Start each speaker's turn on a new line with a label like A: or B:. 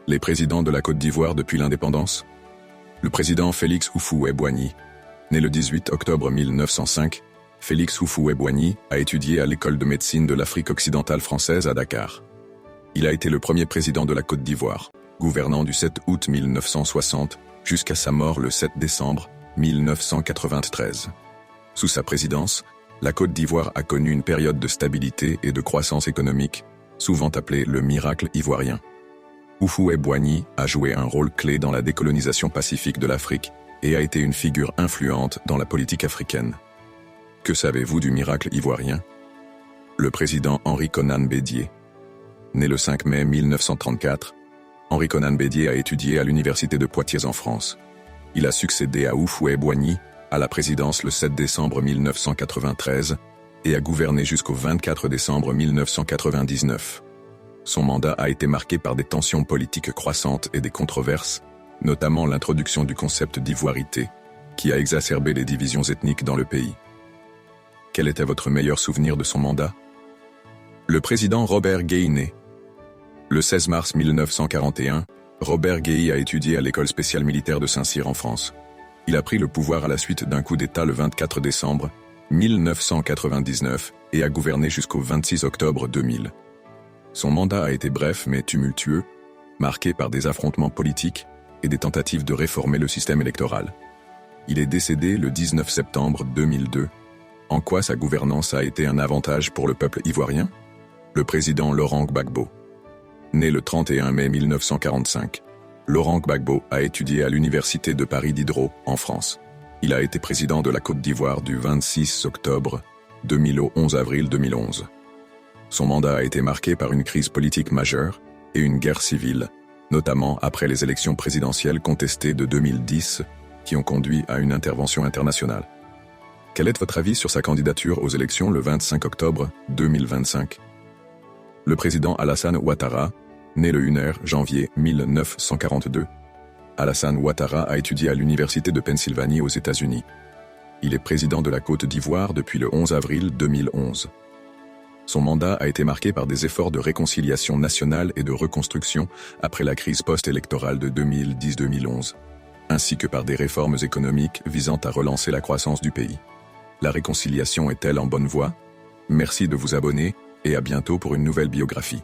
A: Les présidents de la Côte d'Ivoire depuis l'indépendance. Le président Félix Houphouët-Boigny, né le 18 octobre 1905, Félix Houphouët-Boigny a étudié à l'école de médecine de l'Afrique occidentale française à Dakar. Il a été le premier président de la Côte d'Ivoire, gouvernant du 7 août 1960 jusqu'à sa mort le 7 décembre 1993. Sous sa présidence, la Côte d'Ivoire a connu une période de stabilité et de croissance économique, souvent appelée le miracle ivoirien. Houphouët-Boigny a joué un rôle clé dans la décolonisation pacifique de l'Afrique et a été une figure influente dans la politique africaine. Que savez-vous du miracle ivoirien? Le président Henri Konan Bédié. Né le 5 mai 1934, Henri Konan Bédié a étudié à l'université de Poitiers en France. Il a succédé à Houphouët-Boigny à la présidence le 7 décembre 1993 et a gouverné jusqu'au 24 décembre 1999. Son mandat a été marqué par des tensions politiques croissantes et des controverses, notamment l'introduction du concept d'ivoirité, qui a exacerbé les divisions ethniques dans le pays. Quel était votre meilleur souvenir de son mandat? Le président Robert Guéhi. Le 16 mars 1941, Robert Guéhi a étudié à l'école spéciale militaire de Saint-Cyr en France. Il a pris le pouvoir à la suite d'un coup d'État le 24 décembre 1999 et a gouverné jusqu'au 26 octobre 2000. Son mandat a été bref mais tumultueux, marqué par des affrontements politiques et des tentatives de réformer le système électoral. Il est décédé le 19 septembre 2002. En quoi sa gouvernance a été un avantage pour le peuple ivoirien? Le président Laurent Gbagbo. Né le 31 mai 1945, Laurent Gbagbo a étudié à l'université de Paris Diderot, en France. Il a été président de la Côte d'Ivoire du 26 octobre 2000 au 11 avril 2011. Son mandat a été marqué par une crise politique majeure et une guerre civile, notamment après les élections présidentielles contestées de 2010 qui ont conduit à une intervention internationale. Quel est votre avis sur sa candidature aux élections le 25 octobre 2025? Le président Alassane Ouattara, né le 1er janvier 1942. Alassane Ouattara a étudié à l'université de Pennsylvanie aux États-Unis. Il est président de la Côte d'Ivoire depuis le 11 avril 2011. Son mandat a été marqué par des efforts de réconciliation nationale et de reconstruction après la crise post-électorale de 2010-2011, ainsi que par des réformes économiques visant à relancer la croissance du pays. La réconciliation est-elle en bonne voie? Merci de vous abonner et à bientôt pour une nouvelle biographie.